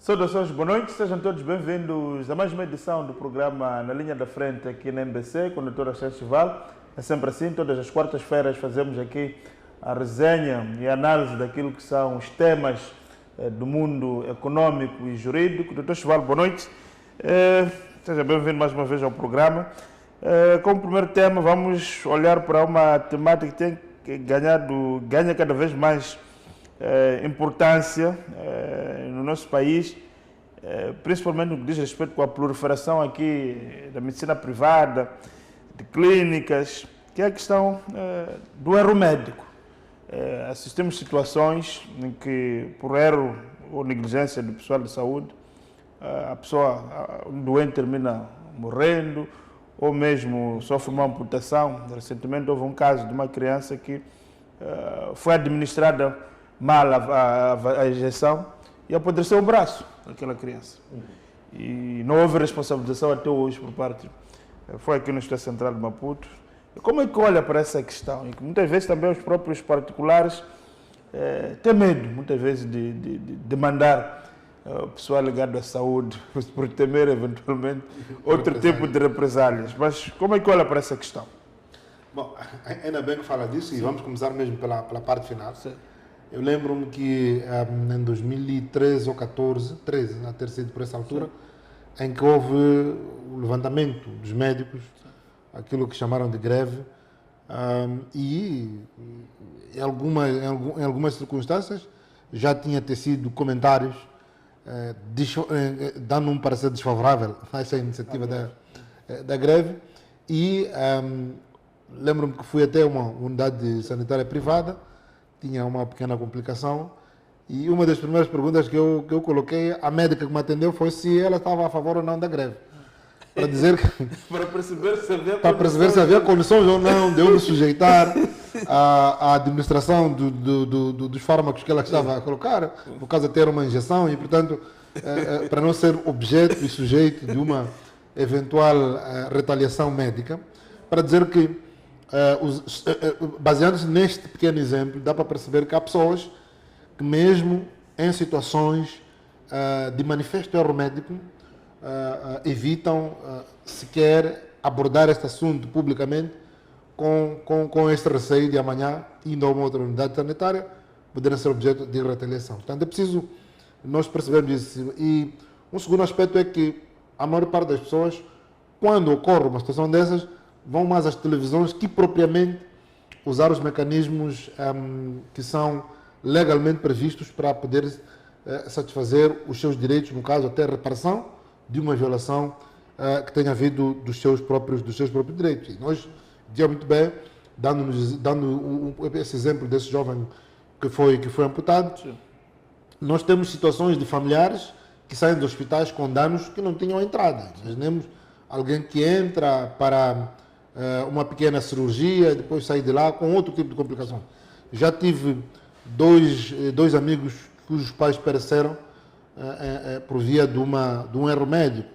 Saudações, boa noite, sejam todos bem-vindos a mais uma edição do programa Na Linha da Frente aqui na MBC, com o Dr. Festival. É sempre assim, todas as quartas-feiras fazemos aqui a resenha e a análise daquilo que são os temas do mundo econômico e jurídico. Dr. Festival, boa noite. Seja bem-vindo mais uma vez ao programa. Como primeiro tema, vamos olhar para uma temática que tem ganha cada vez mais importância no nosso país, principalmente no que diz respeito com a proliferação aqui da medicina privada, de clínicas, que é a questão do erro médico. Assistimos situações em que, por erro ou negligência do pessoal de saúde, o doente termina morrendo ou mesmo sofre uma amputação. Recentemente houve um caso de uma criança que foi administrada mal a injeção e apodreceu o braço daquela criança. E não houve responsabilização até hoje por parte. Foi aqui no Estado Central de Maputo. Como é que olha para essa questão? E que muitas vezes também os próprios particulares têm medo, muitas vezes, de demandar o pessoal ligado à saúde, por temer eventualmente outro tipo de represálias. Mas como é que olha para essa questão? Bom, ainda bem que fala disso. Sim. E vamos começar mesmo pela parte final. Sim. Eu lembro-me que em 2013 ou 14, 13, a ter sido por essa altura, sim, em que houve o levantamento dos médicos, aquilo que chamaram de greve, e em algumas circunstâncias já tinha tecido comentários dando um parecer desfavorável a essa iniciativa da greve, e lembro-me que fui até uma unidade sanitária privada, tinha uma pequena complicação, e uma das primeiras perguntas que eu coloquei à médica que me atendeu foi se ela estava a favor ou não da greve. Para dizer que... para perceber se havia condições ou não de eu me sujeitar à administração dos fármacos que ela estava a colocar, por causa de ter uma injeção, e, portanto, para não ser objeto e sujeito de uma eventual retaliação médica, para dizer que, baseando-se neste pequeno exemplo, dá para perceber que há pessoas que, mesmo em situações de manifesto erro médico, evitam sequer abordar este assunto publicamente com este receio de amanhã, indo a uma outra unidade sanitária, poderem ser objeto de retaliação. Portanto, é preciso nós percebermos isso. E um segundo aspecto é que a maior parte das pessoas, quando ocorre uma situação dessas, vão mais às televisões que propriamente usar os mecanismos que são legalmente previstos para poder satisfazer os seus direitos, no caso até reparação de uma violação que tenha havido dos seus próprios direitos. E nós, dia muito bem, dando esse exemplo desse jovem que foi amputado, sim, nós temos situações de familiares que saem dos hospitais com danos que não tinham entrada. Nós temos alguém que entra para uma pequena cirurgia, depois sai de lá com outro tipo de complicação. Já tive dois amigos cujos pais pereceram por via de um erro médico.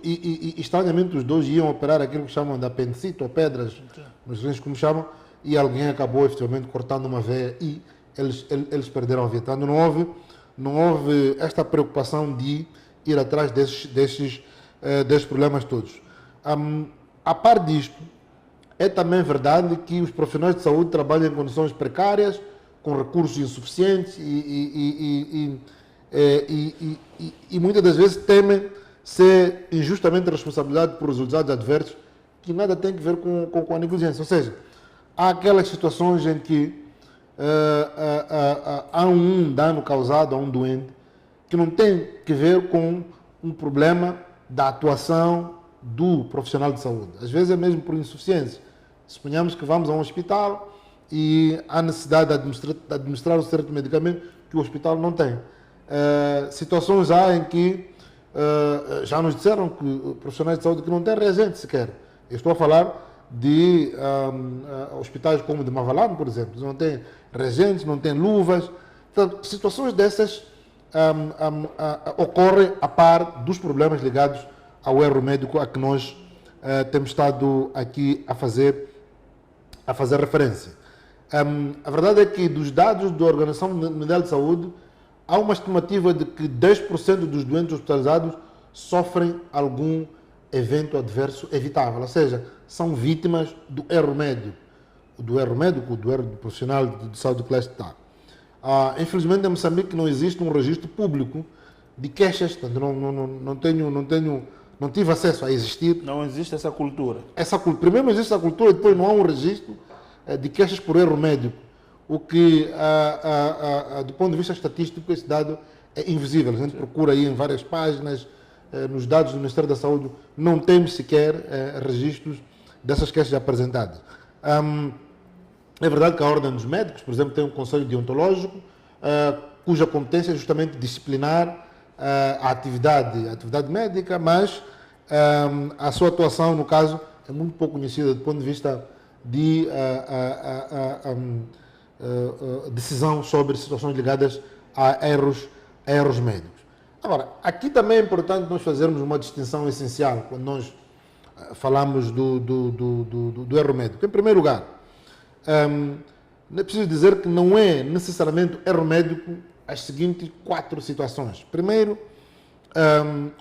E estranhamente os dois iam operar aquilo que chamam de apendicite ou pedras, nos rins como chamam, e alguém acabou efetivamente cortando uma veia e eles perderam a vida. Então, não houve esta preocupação de ir atrás desses problemas todos. A par disto, é também verdade que os profissionais de saúde trabalham em condições precárias, com recursos insuficientes e muitas das vezes temem ser injustamente responsabilizados por resultados adversos que nada tem a ver com a negligência. Ou seja, há aquelas situações em que há um dano causado a um doente que não tem que ver com um problema da atuação do profissional de saúde. Às vezes é mesmo por insuficiência. Suponhamos que vamos a um hospital e há necessidade de administrar um certo medicamento que o hospital não tem. Situações há em que já nos disseram que profissionais de saúde que não têm reagente sequer. Eu estou a falar de hospitais como o de Mavalane, por exemplo. Não tem reagentes, não tem luvas. Então, situações dessas ocorrem a par dos problemas ligados ao erro médico a que nós temos estado aqui a fazer referência. A verdade é que, dos dados da Organização Mundial de Saúde, há uma estimativa de que 10% dos doentes hospitalizados sofrem algum evento adverso evitável, ou seja, são vítimas do erro médico, do erro do profissional de saúde de classe A. Infelizmente, em Moçambique não existe um registro público de queixas, portanto, não tive acesso a existir. Não existe essa cultura. Primeiro não existe essa cultura, depois não há um registro de queixas por erro médico, o que, do ponto de vista estatístico, esse dado é invisível. A gente procura aí em várias páginas, nos dados do Ministério da Saúde, não temos sequer registros dessas queixas apresentadas. É verdade que a Ordem dos Médicos, por exemplo, tem um conselho deontológico, cuja competência é justamente disciplinar a atividade médica, mas a sua atuação, no caso, é muito pouco conhecida do ponto de vista de decisão sobre situações ligadas a erros médicos. Agora, aqui também é importante nós fazermos uma distinção essencial quando nós falamos do erro médico. Em primeiro lugar, é preciso dizer que não é necessariamente erro médico as seguintes 4 situações. Primeiro,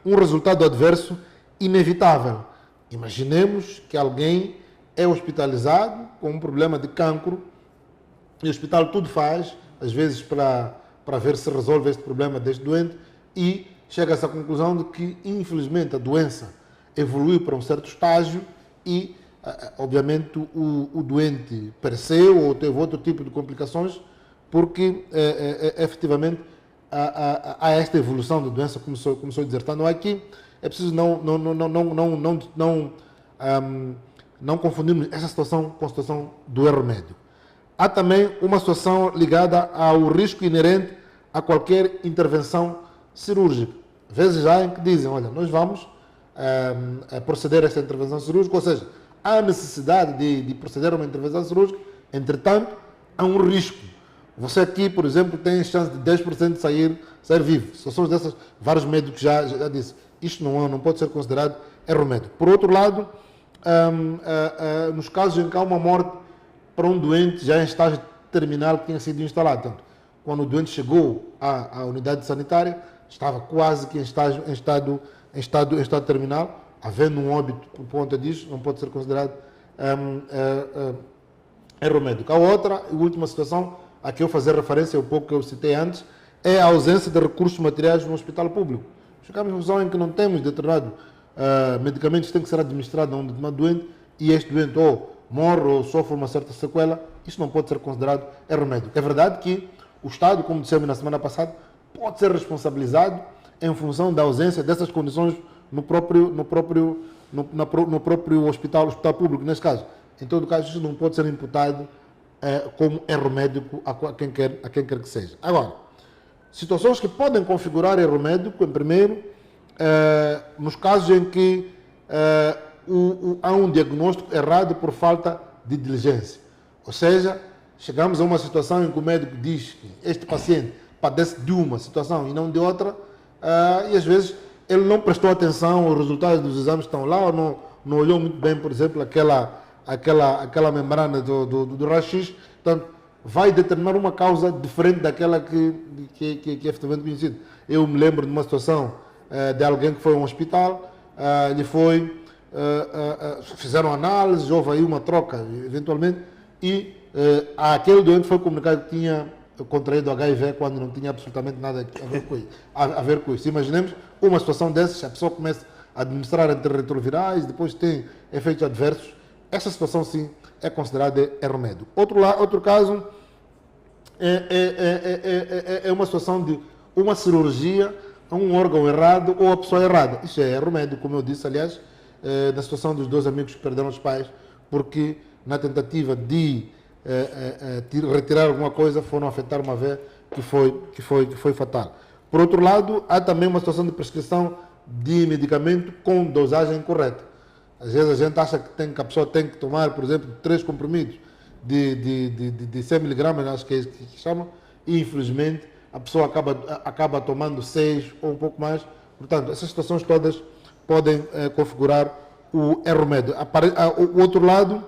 um resultado adverso inevitável. Imaginemos que alguém é hospitalizado com um problema de cancro e o hospital tudo faz, às vezes para ver se resolve este problema deste doente, e chega a essa conclusão de que, infelizmente, a doença evoluiu para um certo estágio e, obviamente, o doente pereceu ou teve outro tipo de complicações, porque, efetivamente, há esta evolução da doença, começou a dizer. Então, aqui é preciso não confundirmos essa situação com a situação do erro médico. Há também uma situação ligada ao risco inerente a qualquer intervenção cirúrgica. Vezes há em que dizem, olha, nós vamos proceder a esta intervenção cirúrgica, ou seja, há necessidade de proceder a uma intervenção cirúrgica, entretanto, há um risco. Você aqui, por exemplo, tem chance de 10% de sair vivo. Situações dessas, vários médicos já disse, isto não pode ser considerado erro médico. Por outro lado, nos casos em que há uma morte para um doente já em estágio terminal que tinha sido instalado. Portanto, quando o doente chegou à unidade sanitária, estava quase que em estado terminal, havendo um óbito por conta disso, não pode ser considerado erro médico. A outra e última situação a que eu fazer referência, um pouco que eu citei antes, é a ausência de recursos materiais no hospital público. Chegamos a uma situação em que não temos determinado medicamentos que têm que ser administrados a um determinado doente e este doente ou morre ou sofre uma certa sequela, isso não pode ser considerado erro médico. É verdade que o Estado, como dissemos na semana passada, pode ser responsabilizado em função da ausência dessas condições no próprio hospital público, nesse caso. Em todo caso, isso não pode ser imputado como erro médico a quem quer que seja. Agora, situações que podem configurar erro médico, em primeiro, nos casos em que há um diagnóstico errado por falta de diligência. Ou seja, chegamos a uma situação em que o médico diz que este paciente padece de uma situação e não de outra, e às vezes ele não prestou atenção, os resultados dos exames estão lá, ou não olhou muito bem, por exemplo, aquela membrana do raio-x, portanto, vai determinar uma causa diferente daquela que é efetivamente conhecida. Eu me lembro de uma situação de alguém que foi a um hospital, fizeram análise, houve aí uma troca, eventualmente, e aquele doente foi comunicado que tinha contraído HIV quando não tinha absolutamente nada a ver com isso. Imaginemos uma situação dessas, a pessoa começa a administrar antirretrovirais, depois tem efeitos adversos. Essa situação, sim, é considerada erro médico. Outro caso é uma situação de uma cirurgia a um órgão errado ou a pessoa errada. Isso é erro médico, como eu disse, aliás, na situação dos 2 amigos que perderam os pais, porque na tentativa de retirar alguma coisa foram afetar uma veia que foi fatal. Por outro lado, há também uma situação de prescrição de medicamento com dosagem incorreta. Às vezes a gente acha que a pessoa tem que tomar, por exemplo, 3 comprimidos de 100 mg, acho que é isso que chamam, e infelizmente a pessoa acaba tomando 6 ou um pouco mais. Portanto, essas situações todas podem configurar o erro médico. O outro lado,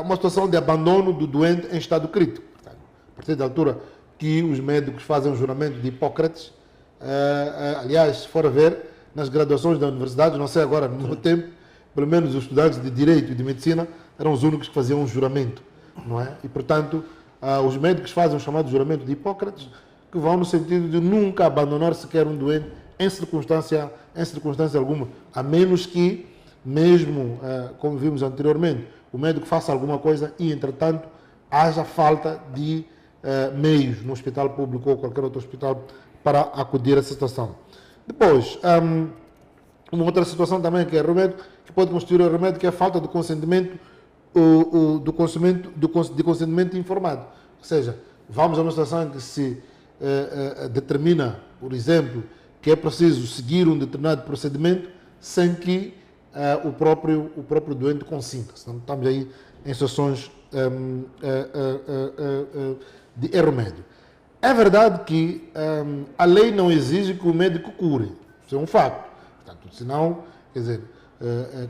uma situação de abandono do doente em estado crítico. A partir da altura que os médicos fazem um juramento de Hipócrates. Aliás, se for a ver, nas graduações da universidade, não sei agora, no meu tempo, pelo menos os estudantes de Direito e de Medicina eram os únicos que faziam um juramento, não é? E, portanto, os médicos fazem o chamado juramento de Hipócrates, que vão no sentido de nunca abandonar sequer um doente em circunstância alguma, a menos que, mesmo como vimos anteriormente, o médico faça alguma coisa e, entretanto, haja falta de meios no hospital público ou qualquer outro hospital para acudir a essa situação. Depois, uma outra situação também que é remédio, que pode constituir o remédio, que é a falta de consentimento, de consentimento informado. Ou seja, vamos a uma situação em que se determina, por exemplo, que é preciso seguir um determinado procedimento sem que o próprio doente consinta. Então, estamos aí em situações de remédio. É verdade que a lei não exige que o médico cure. Isso é um facto. Portanto, senão, quer dizer,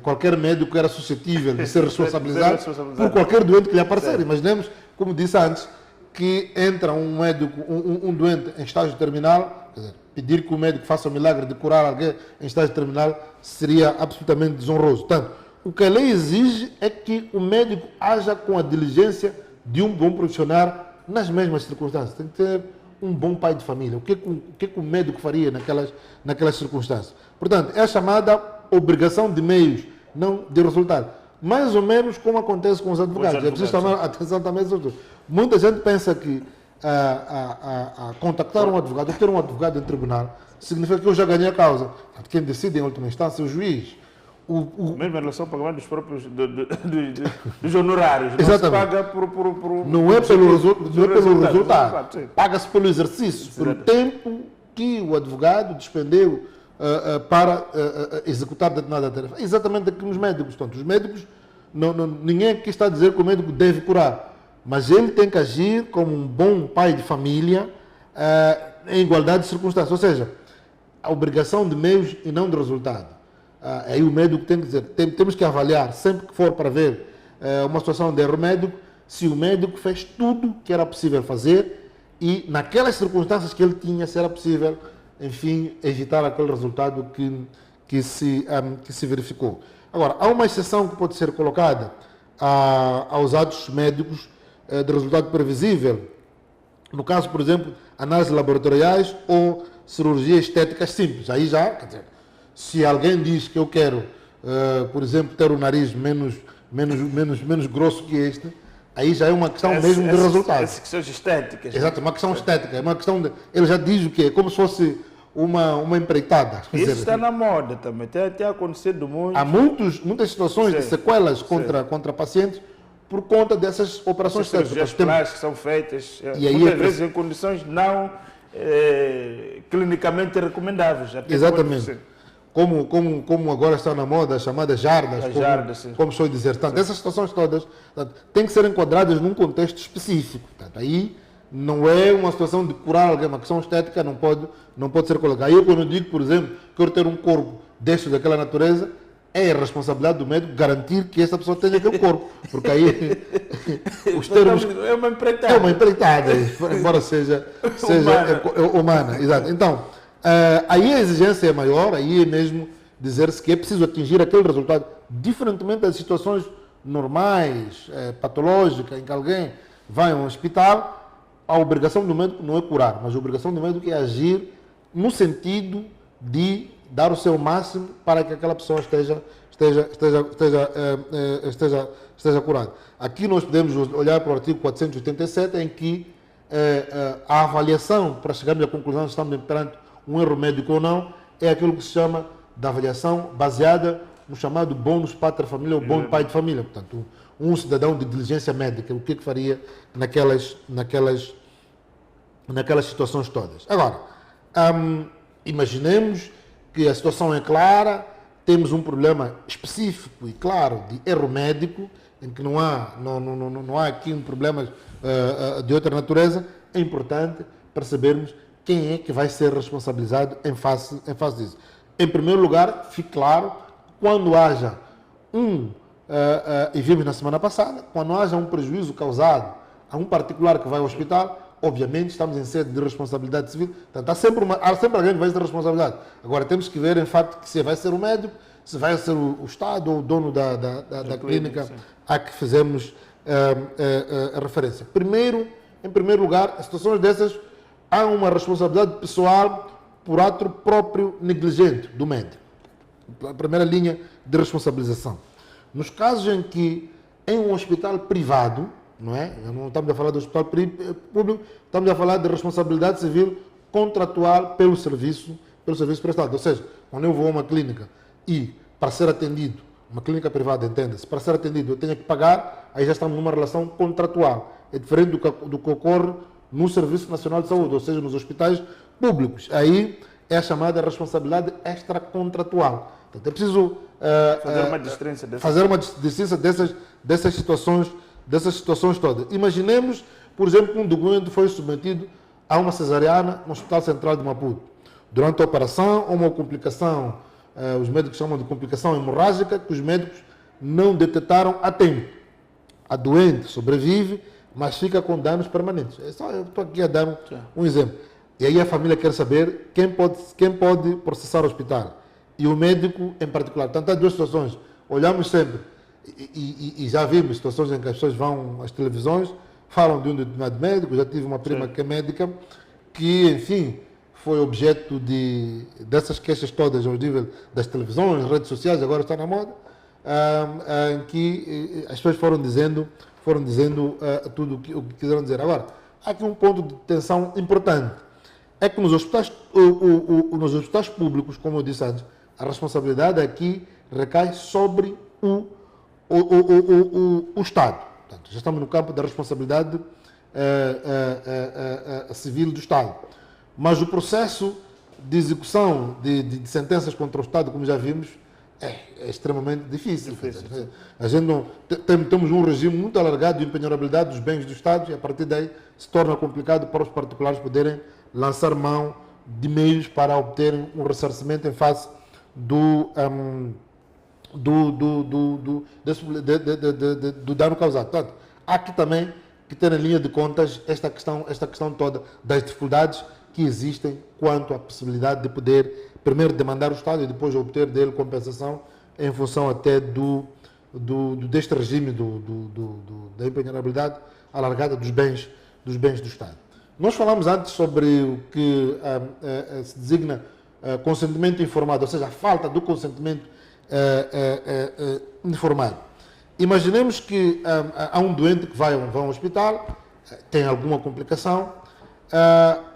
qualquer médico era suscetível de ser responsabilizado por qualquer doente que lhe aparecer. Imaginemos, como disse antes, que entra um médico, um doente em estágio terminal, quer dizer, pedir que o médico faça o milagre de curar alguém em estágio terminal seria absolutamente desonroso. Portanto, o que a lei exige é que o médico haja com a diligência de um bom profissional nas mesmas circunstâncias. Tem que ter um bom pai de família. O que o médico faria naquelas circunstâncias? Portanto, é a chamada obrigação de meios, não de resultado. Mais ou menos como acontece com os advogados. É preciso chamar a atenção também sobre isso. Muita gente pensa que contactar um advogado, ou ter um advogado em tribunal, significa que eu já ganhei a causa. Quem decide em última instância é o juiz. Mesmo em relação ao pagamento dos próprios dos honorários. Exatamente. Não se paga por não é pelo resultado. Paga-se pelo exercício, Exato. pelo tempo que o advogado despendeu para executar determinada tarefa. Exatamente aqui nos médicos. Portanto, os médicos, ninguém aqui está a dizer que o médico deve curar, mas ele tem que agir como um bom pai de família em igualdade de circunstâncias. Ou seja, a obrigação de meios e não de resultado. Aí o médico tem que dizer, temos que avaliar, sempre que for para ver uma situação de erro médico, se o médico fez tudo que era possível fazer e naquelas circunstâncias que ele tinha, se era possível, enfim, evitar aquele resultado que se verificou. Agora, há uma exceção que pode ser colocada aos atos médicos de resultado previsível, no caso, por exemplo, análises laboratoriais ou cirurgia estética simples. Aí já, quer dizer, se alguém diz que eu quero, por exemplo, ter o nariz menos grosso que este, aí já é uma questão mesmo de resultado. Essas questões estéticas. Exato, uma questão estética. É uma questão de, ele já diz o quê? Como se fosse uma empreitada. Isso está na moda também. Tem acontecido muito. Há muitas situações de sequelas contra pacientes por conta dessas operações estéticas. As plásticas são feitas E aí muitas vezes em condições não clinicamente recomendáveis. Exatamente. Como agora está na moda, as chamadas jardas, como estou a dizer. Portanto, essas situações todas têm que ser enquadradas num contexto específico. Portanto, aí não é uma situação de curar alguém, uma questão estética não pode ser colocada. Aí eu, quando eu digo, por exemplo, que eu ter um corpo deste daquela natureza, é a responsabilidade do médico garantir que essa pessoa tenha aquele corpo. Porque aí os termos... É uma empreitada. É uma empreitada, embora seja humana. Exato. Então, aí a exigência é maior, aí é mesmo dizer-se que é preciso atingir aquele resultado, diferentemente das situações normais, patológicas, em que alguém vai a um hospital, a obrigação do médico não é curar, mas a obrigação do médico é agir no sentido de dar o seu máximo para que aquela pessoa esteja curada. Aqui nós podemos olhar para o artigo 487, em que a avaliação para chegarmos à conclusão se estamos perante um erro médico ou não, é aquilo que se chama de avaliação baseada no chamado bônus pátria família ou bônus pai de família. Portanto, um cidadão de diligência médica, o que faria naquelas situações todas. Agora, imaginemos que a situação é clara, temos um problema específico e claro de erro médico, em que não há aqui um problema de outra natureza. É importante percebermos quem é que vai ser responsabilizado em face disso. Em primeiro lugar, fique claro, quando haja e vimos na semana passada, quando haja um prejuízo causado a um particular que vai ao hospital, obviamente estamos em sede de responsabilidade civil, portanto, há sempre alguém que vai ter responsabilidade. Agora temos que ver, em facto, que se vai ser o médico, se vai ser o Estado ou o dono da clínica a que fizemos a referência. Em primeiro lugar, em situações dessas, há uma responsabilidade pessoal por ato próprio negligente do médico. A primeira linha de responsabilização. Nos casos em que em um hospital privado, não é? Não estamos a falar do hospital público, estamos a falar de responsabilidade civil contratual pelo serviço prestado. Ou seja, quando eu vou a uma clínica e para ser atendido, uma clínica privada, entenda-se, para ser atendido eu tenho que pagar, aí já estamos numa relação contratual. É diferente do que ocorre no Serviço Nacional de Saúde, ou seja, nos hospitais públicos. Aí é a chamada responsabilidade extracontratual. Portanto, é preciso fazer uma distinção dessas situações todas. Imaginemos, por exemplo, que um doente foi submetido a uma cesariana no Hospital Central de Maputo. Durante a operação, uma complicação, os médicos chamam de complicação hemorrágica, que os médicos não detectaram a tempo. A doente sobrevive, mas fica com danos permanentes. Eu estou aqui a dar um exemplo. E aí a família quer saber quem pode processar o hospital. E o médico em particular. Portanto, há duas situações. Olhamos sempre, e já vimos situações em que as pessoas vão às televisões, falam de um determinado médico. Já tive uma prima que é médica, que, enfim, foi objeto dessas queixas todas ao nível das televisões, redes sociais, agora está na moda, em que as pessoas foram dizendo tudo o que quiseram dizer. Agora, há aqui um ponto de tensão importante. É que nos hospitais públicos, como eu disse antes, a responsabilidade aqui recai sobre o Estado. Portanto, já estamos no campo da responsabilidade civil do Estado. Mas o processo de execução de sentenças contra o Estado, como já vimos, é extremamente difícil. A gente temos um regime muito alargado de empenhorabilidade dos bens do Estado e a partir daí se torna complicado para os particulares poderem lançar mão de meios para obterem um ressarcimento em face do dano causado. Portanto, há aqui também que ter em linha de contas esta questão toda das dificuldades que existem quanto à possibilidade de poder primeiro demandar o Estado e depois obter dele compensação em função até deste regime da empenhorabilidade alargada dos bens do Estado. Nós falamos antes sobre o que se designa consentimento informado, ou seja, a falta do consentimento informado. Imaginemos que há um doente que vai a um hospital, tem alguma complicação,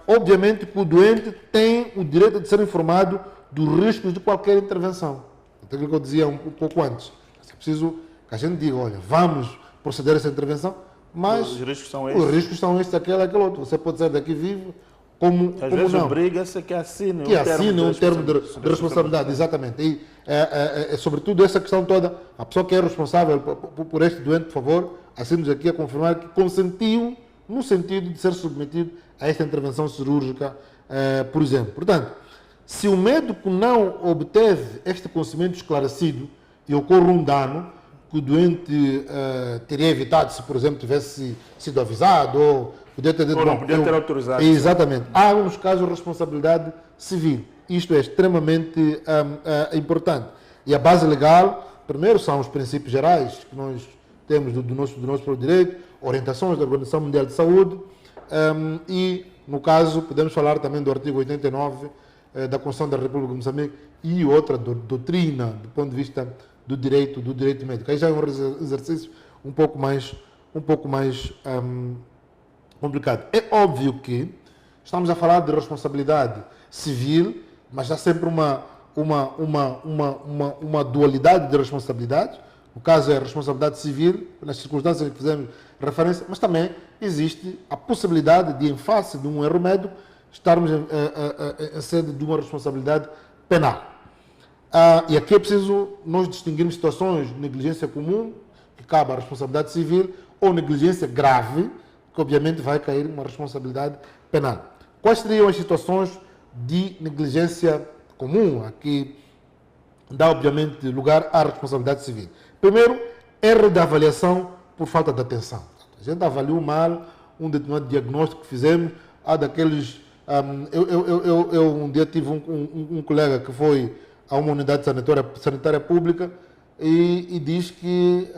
obviamente que o doente tem o direito de ser informado dos riscos de qualquer intervenção. Aquilo que eu dizia um pouco antes. É preciso que a gente diga, olha, vamos proceder a essa intervenção, mas os riscos são estes, aquele outro. Você pode sair daqui vivo, como às vezes não. Obriga-se que assine um termo de responsabilidade, exatamente. E sobretudo essa questão toda, a pessoa que é responsável por este doente, por favor, assine-nos aqui a confirmar que consentiu no sentido de ser submetido a esta intervenção cirúrgica, por exemplo. Portanto, se o médico não obteve este conhecimento esclarecido e ocorre um dano que o doente teria evitado se, por exemplo, tivesse sido avisado ou podia ter autorizado. Exatamente. Há, nos casos, responsabilidade civil. Isto é extremamente importante. E a base legal, primeiro, são os princípios gerais que nós temos do nosso direito, orientações da Organização Mundial de Saúde, e, no caso, podemos falar também do artigo 89 da Constituição da República de Moçambique e outra doutrina do ponto de vista do direito médico. Aí já é um exercício um pouco mais complicado. É óbvio que estamos a falar de responsabilidade civil, mas há sempre uma dualidade de responsabilidades. No caso é a responsabilidade civil, nas circunstâncias que fizemos referência, mas também existe a possibilidade de, em face de um erro médico, estarmos em sede de uma responsabilidade penal. E aqui é preciso nós distinguirmos situações de negligência comum, que cabe à responsabilidade civil, ou negligência grave, que obviamente vai cair uma responsabilidade penal. Quais seriam as situações de negligência comum? Aqui dá obviamente lugar à responsabilidade civil. Primeiro, erro da avaliação por falta de atenção. A gente avaliou mal um determinado diagnóstico que fizemos, há daqueles... eu um dia tive um colega que foi a uma unidade sanitária pública e diz que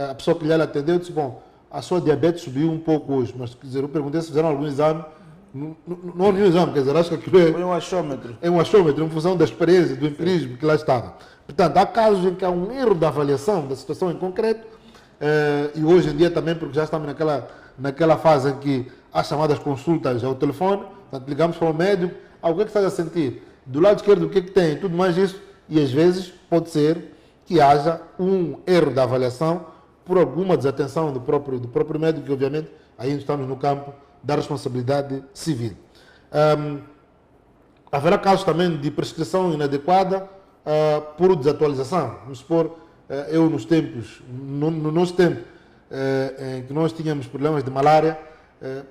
a pessoa que lhe atendeu disse, bom, a sua diabetes subiu um pouco hoje, mas quer dizer, eu perguntei se fizeram algum exame, não houve nenhum exame, quer dizer, acho que aquilo Foi um achômetro. é um achômetro, em função da experiência, do empirismo que lá estava. Portanto, há casos em que há um erro da avaliação da situação em concreto, e hoje em dia também, porque já estamos naquela fase em que há chamadas consultas ao telefone, portanto, ligamos para o médico, o que é que estás a sentir? Do lado esquerdo, o que é que tem? Tudo mais isso, e às vezes pode ser que haja um erro da avaliação por alguma desatenção do próprio médico, que obviamente aí estamos no campo da responsabilidade civil. Haverá casos também de prescrição inadequada por desatualização. Vamos supor, eu nos tempos, no nosso tempo, em que nós tínhamos problemas de malária,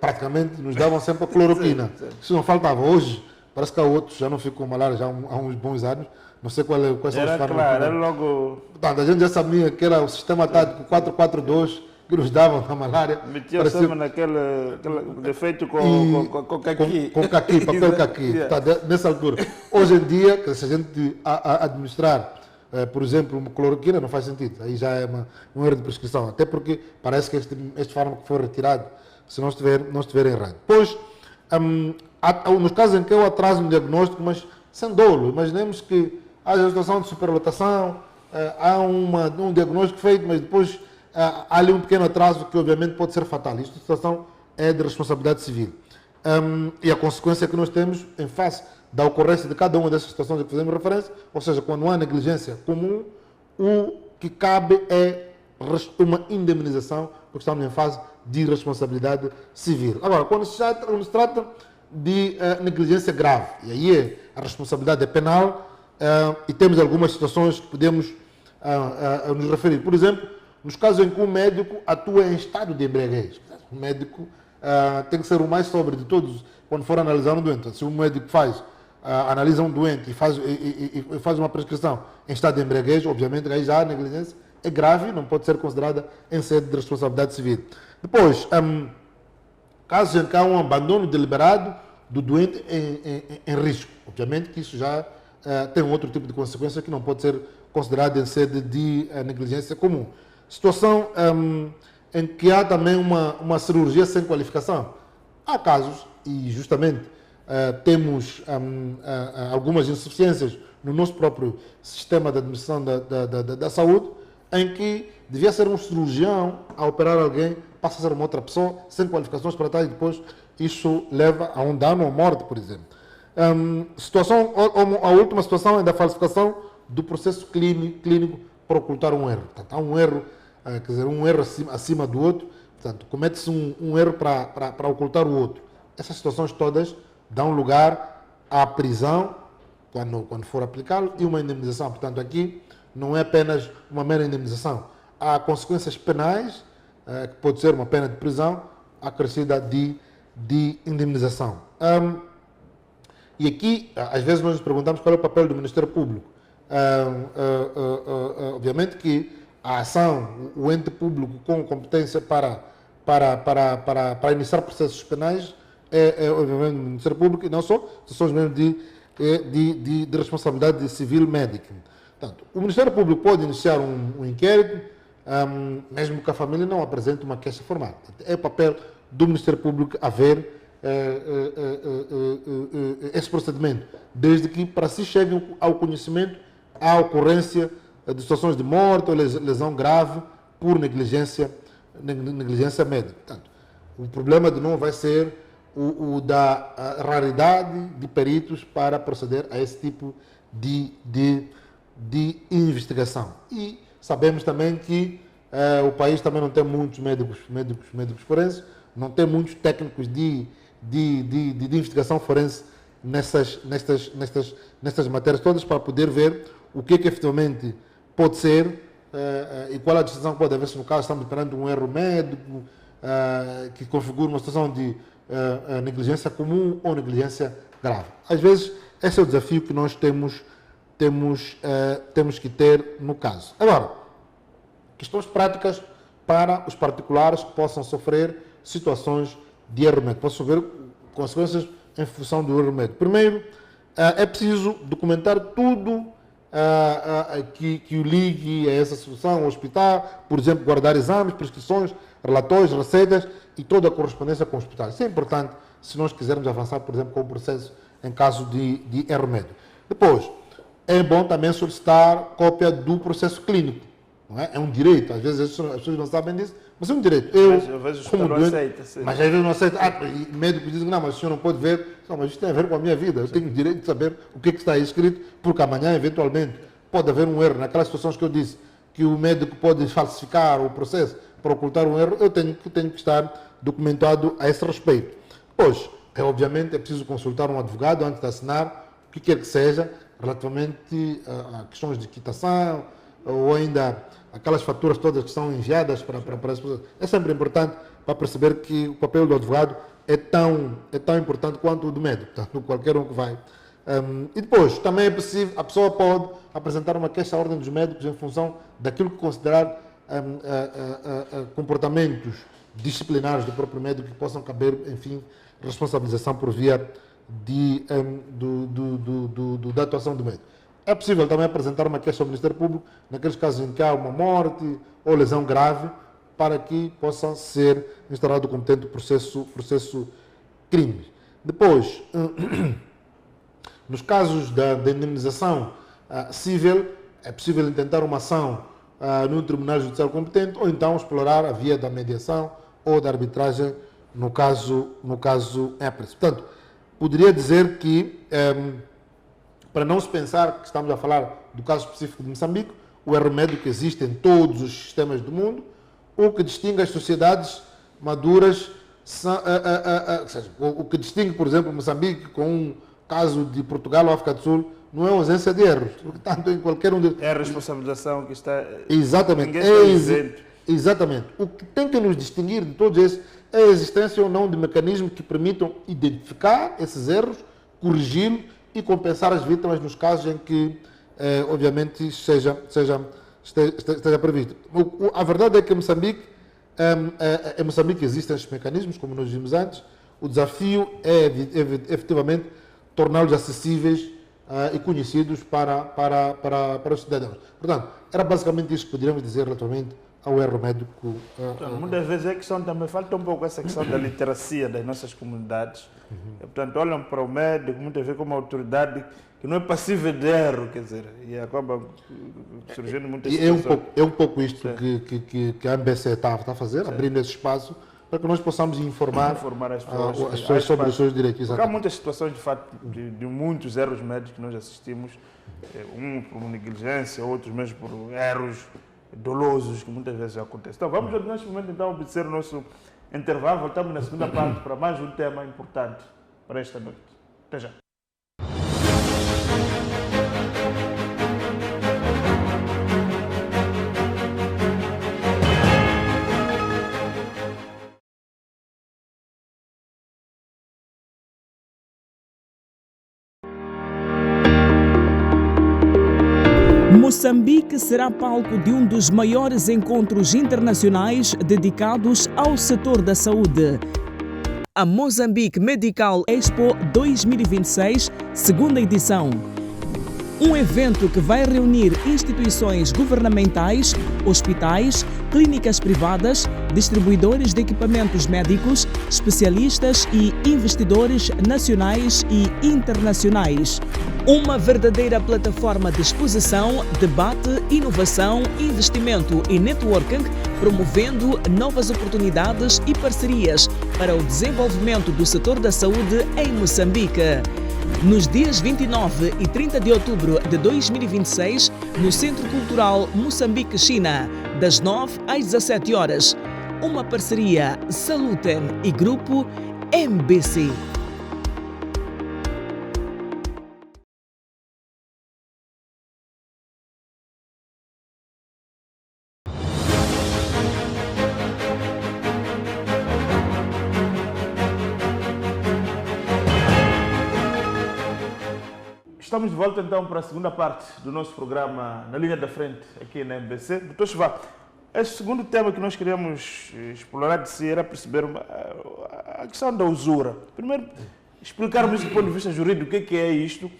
praticamente nos davam sempre a cloroquina. Isso não faltava. Hoje, parece que há outros, já não ficam com malária já há uns bons anos. Não sei quais são os fármacos. Claro, era logo... Portanto, a gente já sabia que era o sistema tático 442 que nos davam a malária. Metia sempre naquele defeito com caqui. Com caqui, papel caqui. Portanto, nessa altura. Hoje em dia, se a gente administrar, por exemplo, uma cloroquina, não faz sentido. Aí já é um erro de prescrição. Até porque parece que este fármaco foi retirado, se não estiver errado. Pois, nos casos em que eu atraso no diagnóstico, mas sem dolo, imaginemos que há a situação de superlotação, há um diagnóstico feito, mas depois há ali um pequeno atraso que obviamente pode ser fatal. Esta situação é de responsabilidade civil. E a consequência que nós temos em face da ocorrência de cada uma dessas situações a que fizemos referência, ou seja, quando há negligência comum, o que cabe é uma indemnização, porque estamos em fase de responsabilidade civil. Agora, quando se trata de negligência grave, e aí a responsabilidade é penal, e temos algumas situações que podemos nos referir. Por exemplo, nos casos em que um médico atua em estado de embriaguez. O médico tem que ser o mais sóbrio de todos quando for analisar um doente. Se um médico analisa um doente e faz uma prescrição em estado de embriaguez, obviamente aí já a negligência é grave e não pode ser considerada em sede de responsabilidade civil. Depois, casos em que há um abandono deliberado do doente em risco. Obviamente que isso já tem outro tipo de consequência que não pode ser considerado em sede de negligência comum. Situação em que há também uma cirurgia sem qualificação. Há casos, e justamente temos algumas insuficiências no nosso próprio sistema de administração da saúde, em que devia ser um cirurgião a operar alguém, passa a ser uma outra pessoa, sem qualificações para tal, e depois isso leva a um dano ou morte, por exemplo. A última situação é da falsificação do processo clínico para ocultar um erro. Portanto, há um erro, quer dizer, um erro acima do outro, portanto, comete-se um erro para ocultar o outro. Essas situações todas dão lugar à prisão, quando for aplicá-lo, e uma indemnização. Portanto, aqui não é apenas uma mera indemnização. Há consequências penais, que pode ser uma pena de prisão, acrescida de indemnização. E aqui, às vezes, nós nos perguntamos qual é o papel do Ministério Público. Obviamente que a ação, o ente público com competência para iniciar processos penais obviamente, o Ministério Público, e não só, situações mesmo de responsabilidade civil médica. Portanto, o Ministério Público pode iniciar um inquérito, mesmo que a família não apresente uma queixa formal. É o papel do Ministério Público haver esse procedimento, desde que para si chegue ao conhecimento a ocorrência de situações de morte ou lesão grave por negligência médica. Portanto, o problema de novo vai ser o da raridade de peritos para proceder a esse tipo de investigação. E sabemos também que o país também não tem muitos médicos forenses, não tem muitos técnicos de investigação forense nestas matérias todas, para poder ver o que efetivamente pode ser e qual a decisão que pode haver se no caso estamos perante um erro médico que configura uma situação de negligência comum ou negligência grave. Às vezes esse é o desafio que nós temos que ter no caso. Agora, questões práticas para os particulares que possam sofrer situações de erro médico. Posso ver consequências em função do erro médico. Primeiro, é preciso documentar tudo que o ligue a essa situação, ao hospital, por exemplo, guardar exames, prescrições, relatórios, receitas e toda a correspondência com o hospital. Isso é importante se nós quisermos avançar, por exemplo, com o processo em caso de erro médico. Depois, é bom também solicitar cópia do processo clínico. Não é? É um direito, às vezes as pessoas não sabem disso, mas é um direito. Às vezes o como não doente, aceita. mas às vezes não aceita. E médicos dizem, não, mas o senhor não pode ver. Não, mas isto tem a ver com a minha vida. Eu tenho o direito de saber o que está aí escrito, porque amanhã, eventualmente, pode haver um erro. Naquelas situações que eu disse, que o médico pode falsificar o processo para ocultar um erro, eu tenho que estar documentado a esse respeito. Pois, obviamente, é preciso consultar um advogado antes de assinar o que quer que seja, relativamente a questões de quitação, ou ainda aquelas faturas todas que são enviadas para as pessoas. É sempre importante para perceber que o papel do advogado é tão importante quanto o do médico, portanto, qualquer um que vai. E depois, também é possível, a pessoa pode apresentar uma queixa à ordem dos médicos em função daquilo que considerar comportamentos disciplinares do próprio médico que possam caber, enfim, responsabilização por via da atuação do médico. É possível também apresentar uma queixa ao Ministério Público naqueles casos em que há uma morte ou lesão grave, para que possa ser instaurado o competente processo crime. Depois, nos casos da indemnização civil, é possível intentar uma ação no Tribunal Judicial competente ou então explorar a via da mediação ou da arbitragem no caso EPRES. Portanto, poderia dizer que, para não se pensar que estamos a falar do caso específico de Moçambique, o erro médico existe em todos os sistemas do mundo. O que distingue as sociedades maduras, o que distingue, por exemplo, Moçambique com um caso de Portugal ou África do Sul, não é a ausência de erros, porque tanto em qualquer um deles. É a responsabilização que está... Exatamente. Exatamente. O que tem que nos distinguir de todos esses é a existência ou não de mecanismos que permitam identificar esses erros, corrigi-los e compensar as vítimas nos casos em que, obviamente, esteja previsto. A verdade é que em Moçambique existem esses mecanismos, como nós vimos antes. O desafio é, efetivamente, torná-los acessíveis e conhecidos para os cidadãos. Portanto, era basicamente isso que poderíamos dizer relativamente ao erro médico. Muitas vezes é questão também, falta um pouco essa questão da literacia das nossas comunidades. Portanto, olham para o médico muitas vezes como uma autoridade que não é passível de erro, quer dizer, e acaba surgindo muitas situações. É um pouco isto que a MBC está a fazer, certo, abrindo esse espaço para que nós possamos informar as pessoas sobre os seus direitos. Porque há muitas situações, de fato, de muitos erros médicos que nós assistimos, um por negligência, outros mesmo por erros dolosos que muitas vezes acontecem. Então, vamos neste momento então obedecer o nosso intervalo. Voltamos na segunda parte para mais um tema importante para esta noite. Até já. Moçambique será palco de um dos maiores encontros internacionais dedicados ao setor da saúde. A Mozambique Medical Expo 2026, segunda edição. Um evento que vai reunir instituições governamentais, hospitais, clínicas privadas, distribuidores de equipamentos médicos, especialistas e investidores nacionais e internacionais. Uma verdadeira plataforma de exposição, debate, inovação, investimento e networking, promovendo novas oportunidades e parcerias para o desenvolvimento do setor da saúde em Moçambique. Nos dias 29 e 30 de outubro de 2026, no Centro Cultural Moçambique-China, das 9 às 17 horas. Uma parceria Saluten e Grupo MBC. Estamos de volta então para a segunda parte do nosso programa Na Linha da Frente, aqui na MBC. Doutor Chivá, Esse segundo tema que nós queríamos explorar de si era perceber a questão da usura. Primeiro, explicarmos do ponto de vista jurídico o que é isto.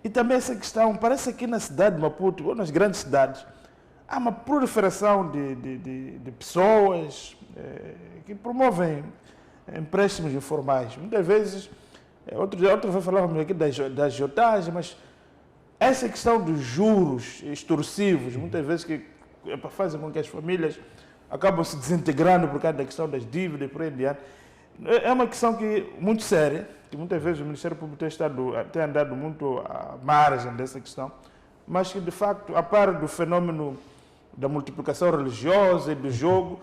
E também essa questão, parece que na cidade de Maputo, ou nas grandes cidades, há uma proliferação de pessoas que promovem empréstimos informais. Muitas vezes, outro vez falávamos aqui da agiotagem, mas essa questão dos juros extorsivos, muitas vezes que fazem com que as famílias acabam se desintegrando por causa da questão das dívidas e por aí em diante. É uma questão muito séria, que muitas vezes o Ministério Público tem andado muito à margem dessa questão, mas que, de facto, a par do fenômeno da multiplicação religiosa e do jogo,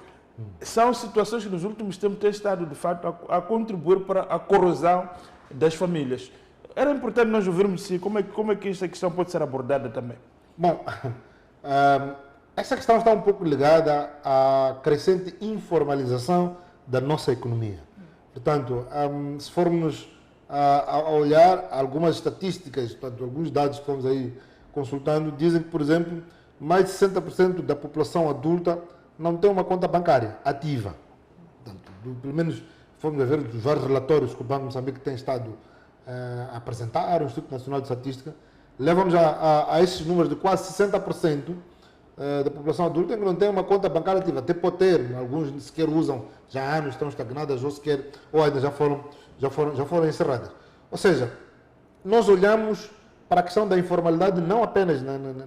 são situações que nos últimos tempos têm estado, de facto, a contribuir para a corrosão das famílias. Era importante nós ouvirmos se como é que esta questão pode ser abordada também. Bom, essa questão está um pouco ligada à crescente informalização da nossa economia. Portanto, se formos a olhar algumas estatísticas, portanto, alguns dados que fomos aí consultando, dizem que, por exemplo, mais de 60% da população adulta não tem uma conta bancária ativa. Portanto, pelo menos, fomos a ver os vários relatórios que o Banco de Moçambique tem estado a apresentar, o Instituto Nacional de Estatística, levam-nos a esses números de quase 60% da população adulta que não tem uma conta bancária ativa. Até pode ter, alguns sequer usam, já há anos estão estagnadas ou ainda já foram encerradas. Ou seja, nós olhamos para a questão da informalidade não apenas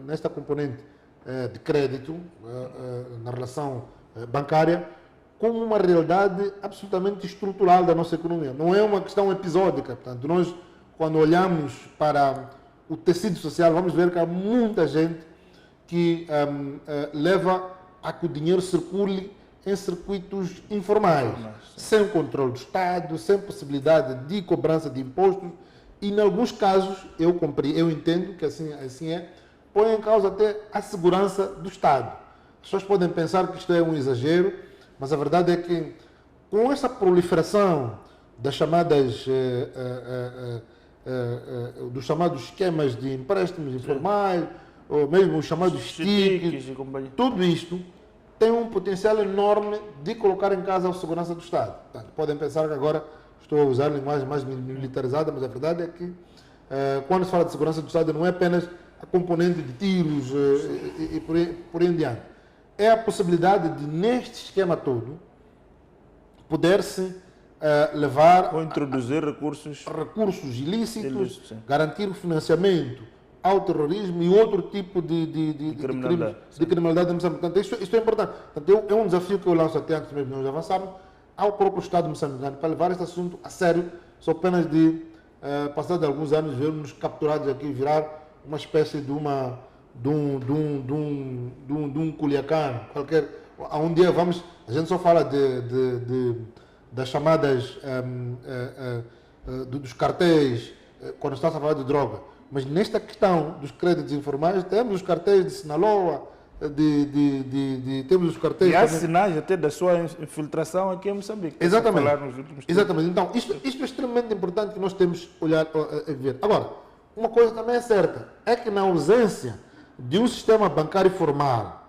nesta componente de crédito, na relação bancária, como uma realidade absolutamente estrutural da nossa economia. Não é uma questão episódica. Portanto, nós, quando olhamos para o tecido social, vamos ver que há muita gente que leva a que o dinheiro circule em circuitos informais, sem o controle do Estado, sem possibilidade de cobrança de impostos e, em alguns casos, eu entendo que assim é, põe em causa até a segurança do Estado. As pessoas podem pensar que isto é um exagero, mas a verdade é que com essa proliferação das chamadas dos chamados esquemas de empréstimos informais, ou mesmo os chamados tickets, tudo isto tem um potencial enorme de colocar em causa a segurança do Estado. Portanto, podem pensar que agora estou a usar linguagem mais militarizada, mas a verdade é que quando se fala de segurança do Estado não é apenas a componente de tiros e por aí em diante. É a possibilidade de, neste esquema todo, poder-se levar ou introduzir recursos ilícitos, garantir o financiamento ao terrorismo e outro tipo de criminalidade. Portanto, isto é importante. Portanto, é um desafio que eu lanço até antes mesmo de nós avançarmos ao próprio Estado moçambicano para levar este assunto a sério, só apenas de, passado alguns anos, vermos capturados aqui, virar uma espécie de um Culiacán, qualquer. Um dia a gente só fala das chamadas dos cartéis, quando está a falar de droga. Mas nesta questão dos créditos informais, temos os cartéis de Sinaloa, temos os cartéis... E há sinais até da sua infiltração aqui em Moçambique. Exatamente. Então, isto é extremamente importante que nós temos que olhar a ver. Agora, uma coisa também é certa, é que na ausência de um sistema bancário formal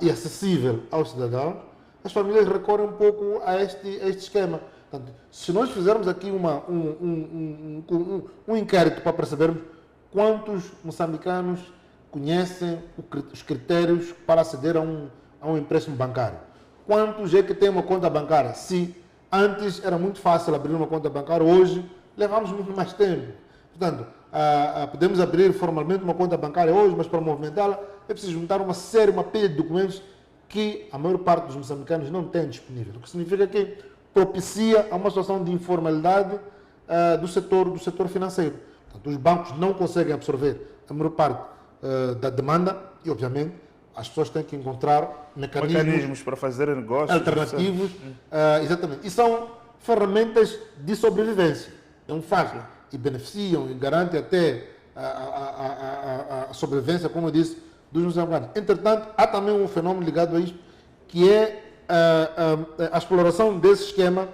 e acessível aos cidadãos, as famílias recorrem um pouco a este esquema. Portanto, se nós fizermos aqui um inquérito para percebermos quantos moçambicanos conhecem os critérios para aceder a um empréstimo bancário, quantos é que têm uma conta bancária? Se antes era muito fácil abrir uma conta bancária, hoje levamos muito mais tempo. Portanto, podemos abrir formalmente uma conta bancária hoje, mas para movimentá-la é preciso juntar uma pilha de documentos que a maior parte dos moçambicanos não tem disponível, o que significa que propicia a uma situação de informalidade do setor financeiro. Portanto, os bancos não conseguem absorver a maior parte da demanda e, obviamente, as pessoas têm que encontrar mecanismos para fazer negócios alternativos. Exatamente. E são ferramentas de sobrevivência. É um facto. E beneficiam e garantem até a sobrevivência, como eu disse, dos moçambicanos. Entretanto, há também um fenômeno ligado a isto, que é a exploração desse esquema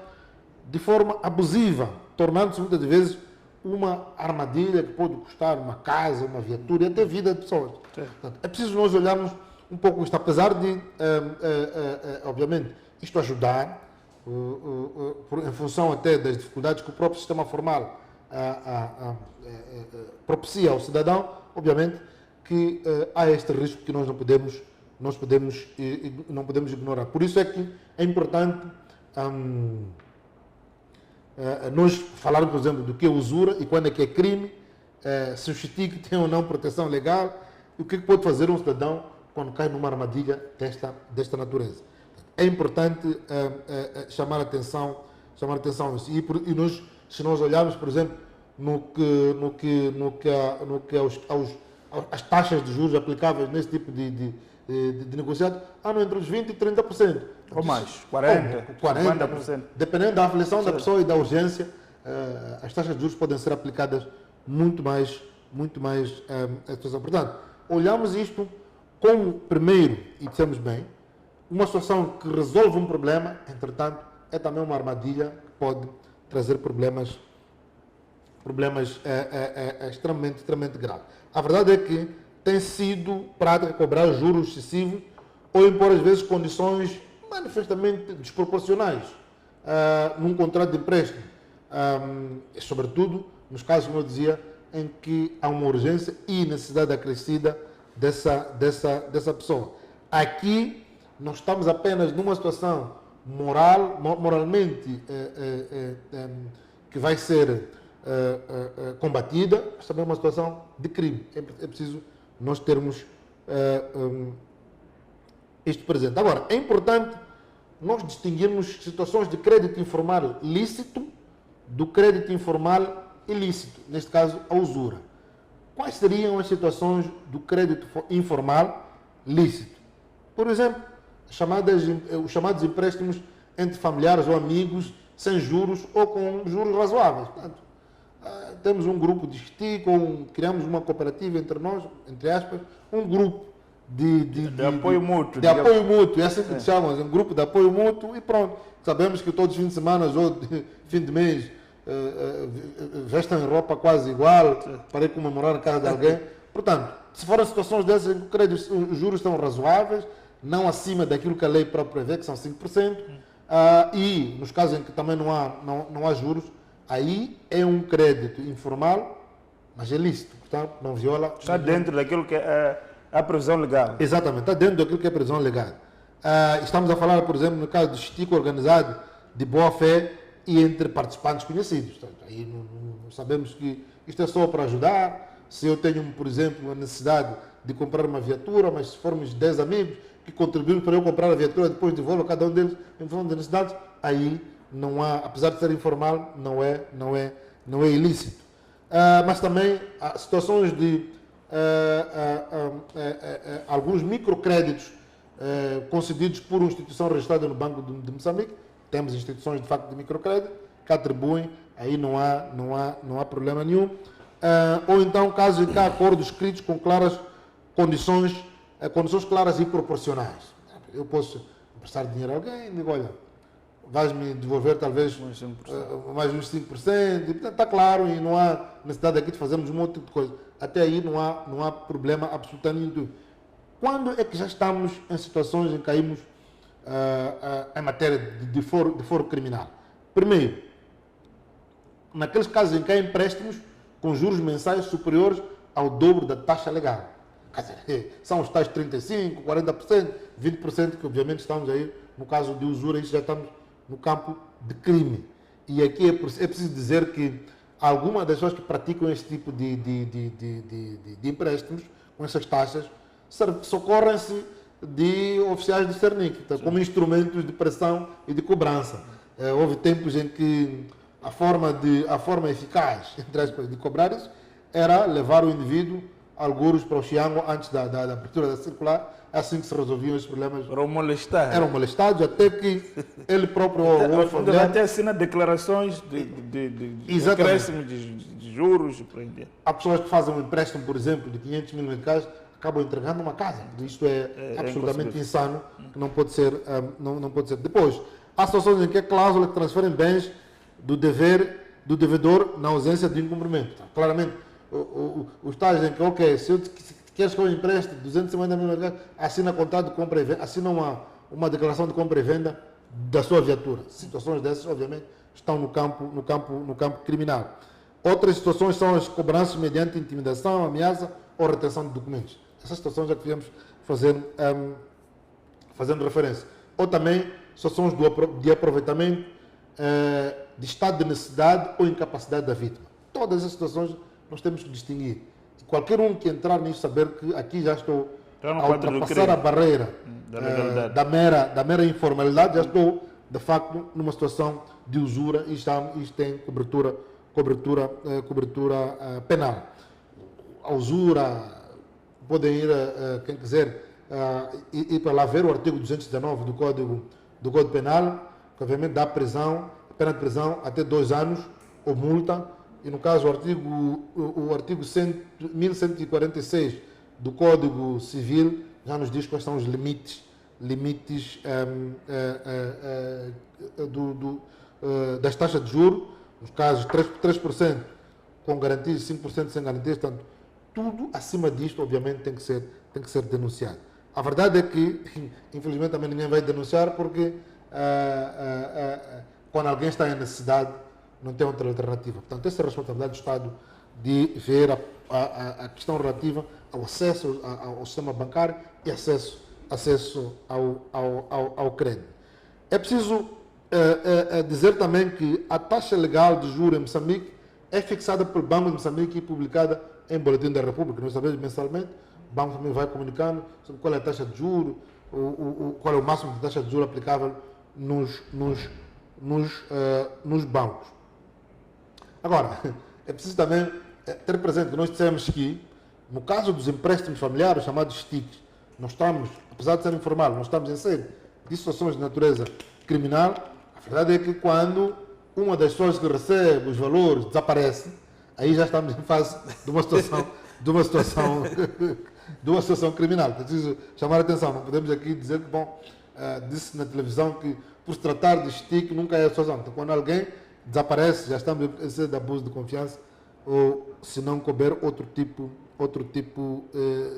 de forma abusiva, tornando-se muitas vezes uma armadilha que pode custar uma casa, uma viatura e até vida de pessoas. Portanto, é preciso nós olharmos um pouco isto, apesar de, obviamente, isto ajudar, em função até das dificuldades que o próprio sistema formal propicia ao cidadão, obviamente que há este risco que nós não podemos ignorar. Por isso é que é importante nós falarmos, por exemplo, do que é usura e quando é que é crime, se o chitique tem ou não proteção legal, e o que pode fazer um cidadão quando cai numa armadilha desta natureza. É importante chamar a atenção a isso. E nós, se nós olharmos, por exemplo, as taxas de juros aplicáveis nesse tipo de negociado, andam entre os 20% e 30%. Ou mais, 40%, 50%. Dependendo da aflição da pessoa e da urgência, as taxas de juros podem ser aplicadas muito mais à situação. Portanto, olhamos isto como, primeiro, e dissemos bem, uma situação que resolve um problema, entretanto, é também uma armadilha que pode trazer problemas extremamente graves. A verdade é que tem sido prática cobrar juros excessivos ou impor, às vezes, condições manifestamente desproporcionais num contrato de empréstimo. Sobretudo, nos casos, como eu dizia, em que há uma urgência e necessidade acrescida dessa pessoa. Aqui, não estamos apenas numa situação moralmente que vai ser combatida, mas também uma situação de crime. É preciso nós termos isto presente. Agora, é importante nós distinguirmos situações de crédito informal lícito do crédito informal ilícito, neste caso a usura. Quais seriam as situações do crédito informal lícito? Por exemplo, os chamados empréstimos entre familiares ou amigos, sem juros ou com juros razoáveis. Portanto, temos um grupo de estica, criamos uma cooperativa entre nós, entre aspas, um grupo de apoio mútuo. De apoio mútuo, é assim que chamamos, um grupo de apoio mútuo e pronto. Sabemos que todos os fins de semana ou de fim de mês vestem roupa quase igual para ir comemorar a casa de alguém. Portanto, se forem situações dessas em que os juros estão razoáveis, não acima daquilo que a lei própria prevê, que são 5%, e nos casos em que também não há juros, aí é um crédito informal, mas é lícito, portanto, não viola... Está dentro daquilo que é a previsão legal. Exatamente, está dentro daquilo que é a previsão legal. Estamos a falar, por exemplo, no caso do estico organizado de boa-fé e entre participantes conhecidos. Portanto, aí não sabemos que isto é só para ajudar. Se eu tenho, por exemplo, a necessidade de comprar uma viatura, mas se formos 10 amigos que contribuem para eu comprar a viatura, depois devolvo a cada um deles em função das necessidades, aí não há, apesar de ser informal, não é ilícito. Mas também há situações de alguns microcréditos concedidos por uma instituição registrada no Banco de Moçambique. Temos instituições de facto de microcrédito que atribuem, aí não há problema nenhum. Ou então casos em que há acordos escritos com claras condições claras e proporcionais. Eu posso emprestar dinheiro a alguém e digo, olha, vais-me devolver talvez mais uns 5%, e, portanto, está claro e não há necessidade aqui de fazermos um monte de coisa. Até aí não há problema absolutamente nenhum. Quando é que já estamos em situações em que caímos em matéria de foro criminal? Primeiro, naqueles casos em que há empréstimos com juros mensais superiores ao dobro da taxa legal. Quer dizer, são os tais 35%, 40%, 20% que obviamente estamos aí, no caso de usura, isso já estamos no campo de crime. E aqui é preciso dizer que algumas das pessoas que praticam este tipo de empréstimos, com essas taxas, socorrem-se de oficiais do Cernic, então, como instrumentos de pressão e de cobrança. Houve tempos em que a forma eficaz, entre aspas, de cobrar isso era levar o indivíduo algures para o Xiango antes da abertura da circular, assim que se resolviam os problemas. Eram molestados. Eram molestados, até que ele próprio... Até assina declarações de acréscimo de juros. Há pessoas que fazem um empréstimo, por exemplo, de 500 mil meticais, acabam entregando uma casa. Isto é absolutamente insano, que não pode ser. Depois, há situações em que a cláusula que transferem bens do devedor na ausência de incumprimento. Claramente, os tais em que, ok, se eu queres que eu empreste 250 mil reais, assina contrato de compra e venda, assina uma declaração de compra e venda da sua viatura. Situações dessas, obviamente, estão no campo criminal. Outras situações são as cobranças mediante intimidação, ameaça ou retenção de documentos. Essas situações é que viemos fazendo referência. Ou também situações de aproveitamento, de estado de necessidade ou incapacidade da vítima. Todas essas situações nós temos que distinguir. E qualquer um que entrar nisso saber que aqui já estou a ultrapassar a barreira da mera informalidade, já estou, de facto, numa situação de usura e isto tem cobertura penal. A usura, podem ir, quem quiser, ir para lá ver o artigo 219 do Código Penal, que obviamente dá pena de prisão até 2 anos ou multa, e no caso o artigo 1146 do Código Civil já nos diz quais são os limites das taxas de juros, nos casos 3% com garantias e 5% sem garantias, portanto, tudo acima disto, obviamente, tem que ser denunciado. A verdade é que, infelizmente, também ninguém vai denunciar porque quando alguém está em necessidade, não tem outra alternativa. Portanto, essa é a responsabilidade do Estado de ver a questão relativa ao acesso ao sistema bancário e acesso ao crédito. É preciso dizer também que a taxa legal de juros em Moçambique é fixada pelo Banco de Moçambique e publicada em Boletim da República. Nós sabemos mensalmente, o Banco também vai comunicando sobre qual é a taxa de juros, qual é o máximo de taxa de juros aplicável nos bancos. Agora, é preciso também ter presente que nós dissemos que, no caso dos empréstimos familiares, chamados STICs, nós estamos, apesar de ser informal, nós estamos em série de situações de natureza criminal. A verdade é que quando uma das pessoas que recebe os valores desaparece, aí já estamos em fase de uma situação criminal. É preciso chamar a atenção. Não podemos aqui dizer que, disse na televisão que, por se tratar de STIC, nunca é a situação. Então, quando alguém desaparece, já estamos em ser de abuso de confiança ou, se não couber, outro tipo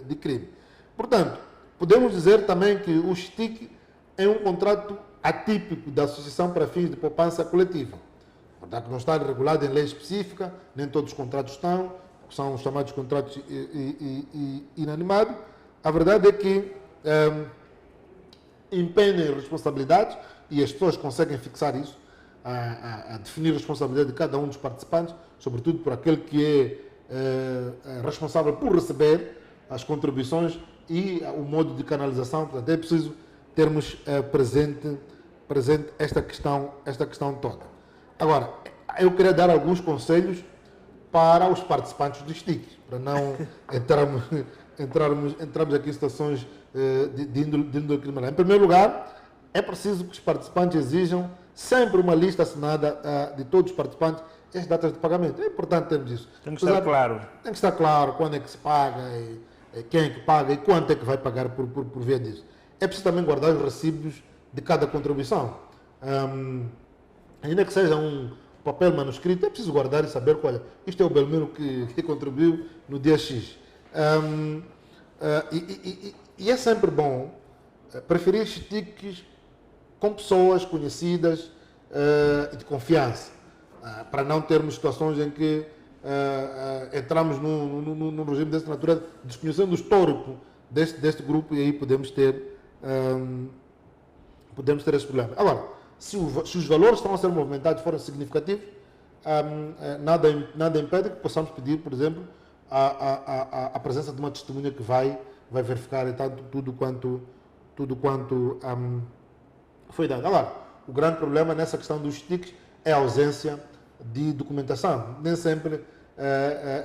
de crime. Portanto, podemos dizer também que o STIC é um contrato atípico da Associação para Fins de Poupança Coletiva. Portanto, não está regulado em lei específica, nem todos os contratos estão, são os chamados contratos inanimados. A verdade é que empenham responsabilidades e as pessoas conseguem fixar isso, a definir a responsabilidade de cada um dos participantes, sobretudo por aquele que é responsável por receber as contribuições e o modo de canalização. Portanto, é preciso termos presente esta questão toda. Agora, eu queria dar alguns conselhos para os participantes dos STICs, para não entrarmos aqui em situações de índole criminal. Em primeiro lugar, é preciso que os participantes exijam sempre uma lista assinada de todos os participantes e as datas de pagamento. É importante termos isso. Tem que estar claro. Tem que estar claro quando é que se paga, quem é que paga e quanto é que vai pagar por via disso. É preciso também guardar os recibos de cada contribuição. Ainda que seja um papel manuscrito, é preciso guardar e saber qual é. Isto é o Belmiro que contribuiu no dia X. E é sempre bom preferir STICs com pessoas conhecidas e de confiança, para não termos situações em que entramos num regime dessa natureza, desconhecendo o histórico deste grupo, e aí podemos ter esse problema. Agora, se os valores estão a ser movimentados forem significativos, nada impede que possamos pedir, por exemplo, a presença de uma testemunha que vai verificar tudo quanto foi dado. Agora, o grande problema nessa questão dos STICs é a ausência de documentação. Nem sempre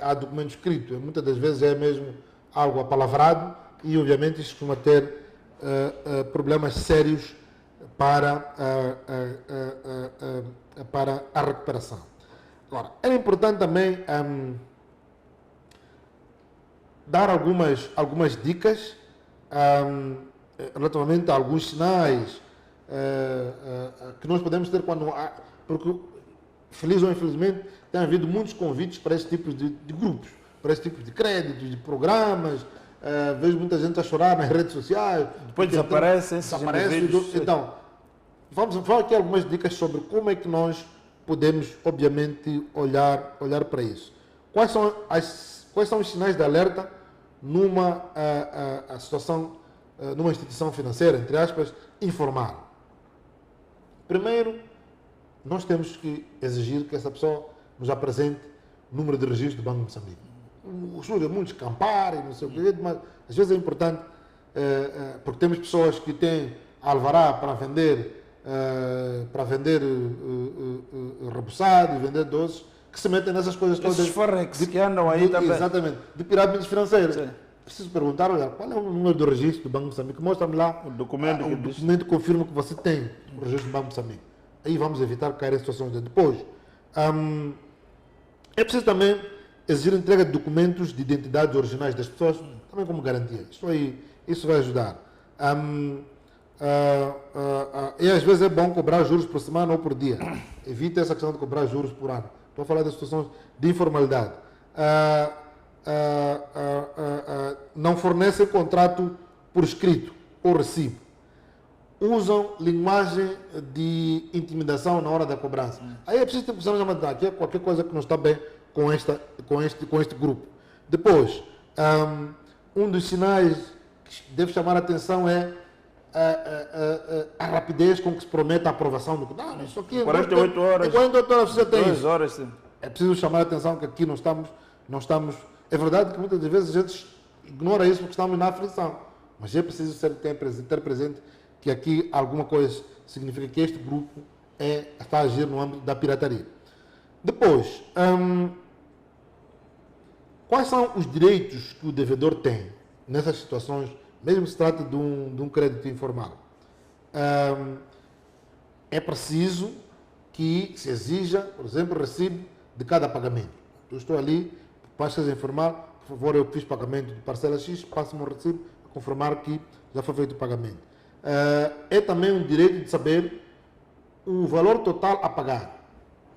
há documento escrito. Muitas das vezes é mesmo algo apalavrado e, obviamente, isso costuma ter problemas sérios para a recuperação. Agora, é importante também dar algumas dicas relativamente a alguns sinais que nós podemos ter quando há, porque, feliz ou infelizmente, tem havido muitos convites para esse tipo de grupos, para esse tipo de créditos, de programas, vejo muita gente a chorar nas redes sociais. Depois desaparecem esses indivíduos. Então, vamos falar aqui algumas dicas sobre como é que nós podemos, obviamente, olhar para isso. Quais são os sinais de alerta numa situação, numa instituição financeira, entre aspas, informal? Primeiro, nós temos que exigir que essa pessoa nos apresente o número de registro do Banco de Moçambique. Muitos camparem, não sei o quê, mas às vezes é importante, porque temos pessoas que têm alvará para vender rebuçado e vender doces, que se metem nessas coisas todas. Esses forex que andam aí também. Exatamente, de pirâmides financeiras. Sim. Preciso perguntar, olha, qual é o número do registro do Banco de Moçambique? Mostra-me lá O documento que diz. documento que confirma que você tem o registro do Banco de Moçambique. Aí vamos evitar cair em situações de depois. É preciso também exigir a entrega de documentos de identidades originais das pessoas, também como garantia. Isso vai ajudar. E às vezes é bom cobrar juros por semana ou por dia. Evita essa questão de cobrar juros por ano. Estou a falar das situações de informalidade. Não fornecem contrato por escrito ou recibo. Usam linguagem de intimidação na hora da cobrança. Aí é preciso ter posição de mandar, que é qualquer coisa que não está bem com este grupo. Depois, um dos sinais que deve chamar a atenção é a rapidez com que se promete a aprovação do... Não, isso aqui... 48 horas. Em 48 horas você tem 2 isso. horas, sim. É preciso chamar a atenção que aqui não estamos... É verdade que muitas das vezes a gente ignora isso porque estamos na aflição. Mas é preciso ter presente que aqui alguma coisa significa que este grupo está a agir no âmbito da pirataria. Depois, quais são os direitos que o devedor tem nessas situações, mesmo que se trate de um crédito informal? É preciso que se exija, por exemplo, o recibo de cada pagamento. Eu estou ali, para ser informal, por favor, eu fiz pagamento de parcela X, passo-me um recibo a confirmar que já foi feito o pagamento. É também um direito de saber o valor total a pagar.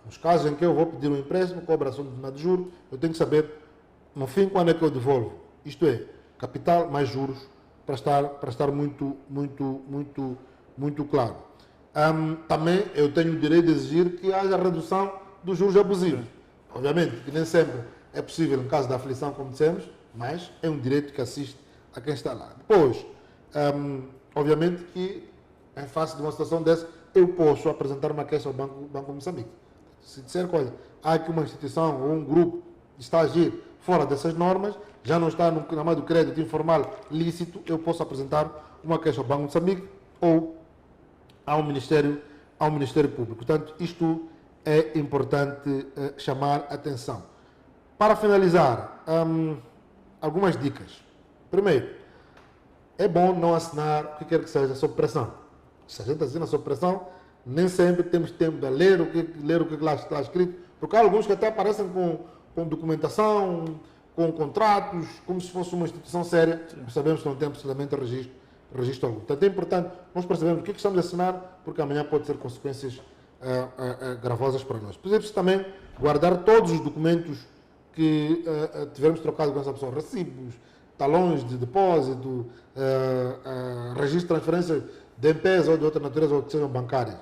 Nos casos em que eu vou pedir um empréstimo, cobra-se de juros, eu tenho que saber, no fim, quando é que eu devolvo. Isto é, capital mais juros, para estar muito claro. Também eu tenho o direito de exigir que haja redução dos juros abusivos. Obviamente, que nem sempre é possível em caso da aflição, como dissemos, mas é um direito que assiste a quem está lá. Depois, obviamente que em face de uma situação dessa, eu posso apresentar uma queixa ao Banco de Moçambique. Se disser que, olha, há aqui uma instituição ou um grupo que está a agir fora dessas normas, já não está no campo do crédito informal lícito, eu posso apresentar uma queixa ao Banco de Moçambique ou ao Ministério Público. Portanto, isto é importante chamar atenção. Para finalizar, algumas dicas. Primeiro, é bom não assinar o que quer que seja sob pressão. Se a gente assina sob pressão, nem sempre temos tempo de ler o que lá está escrito, porque há alguns que até aparecem com documentação, com contratos, como se fosse uma instituição séria. Mas sabemos que não tem absolutamente registro algum. Portanto, é importante nós percebermos o que estamos a assinar, porque amanhã pode ter consequências gravosas para nós. Por exemplo, também guardar todos os documentos que tivermos trocado com essa pessoa, recibos, talões de depósito, registro de transferência de empresa ou de outra natureza, ou que sejam bancárias.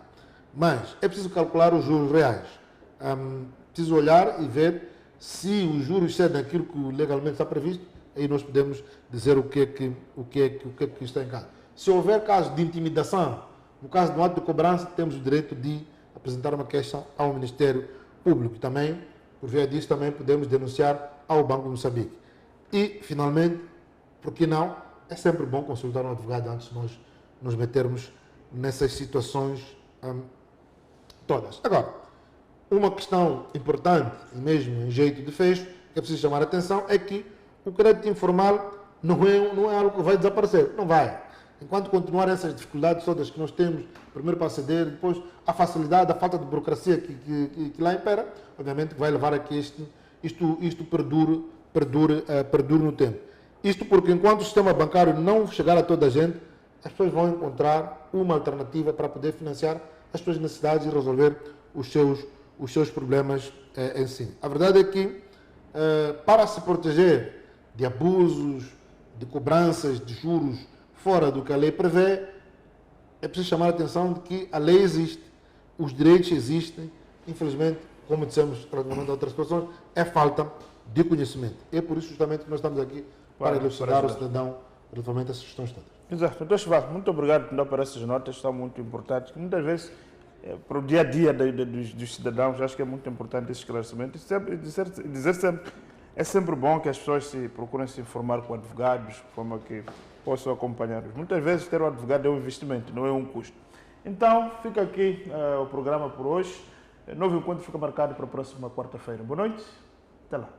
Mas é preciso calcular os juros reais. Preciso olhar e ver se os juros cedem aquilo que legalmente está previsto, aí nós podemos dizer o que é que está em casa. Se houver casos de intimidação, no caso do ato de cobrança, temos o direito de apresentar uma queixa ao Ministério Público. Também, por via disso, também podemos denunciar ao Banco de Moçambique. E, finalmente, por que não? É sempre bom consultar um advogado antes de nós nos metermos nessas situações todas. Agora, uma questão importante, e mesmo em jeito de fecho, que é preciso chamar a atenção, é que o crédito informal não é algo que vai desaparecer. Não vai. Enquanto continuarem essas dificuldades todas que nós temos, primeiro para aceder, depois a facilidade, a falta de burocracia que lá impera, obviamente vai levar a que isto perdure no tempo. Isto porque enquanto o sistema bancário não chegar a toda a gente, as pessoas vão encontrar uma alternativa para poder financiar as suas necessidades e resolver os seus problemas em si. A verdade é que, para se proteger de abusos, de cobranças de juros fora do que a lei prevê, é preciso chamar a atenção de que a lei existe, os direitos existem, infelizmente, como dissemos relativamente a outras situações, é falta de conhecimento. É por isso justamente que nós estamos aqui para elucidar o cidadão relativamente a essas questões todas. Exato. Então, Chival, muito obrigado por essas notas, são muito importantes. Muitas vezes, para o dia a dia dos cidadãos, acho que é muito importante esse esclarecimento. Dizer sempre, é sempre bom que as pessoas procurem se informar com advogados, de forma que possam acompanhar-os. Muitas vezes, ter um advogado é um investimento, não é um custo. Então, fica aqui o programa por hoje. Novo encontro fica marcado para a próxima quarta-feira. Boa noite, até lá.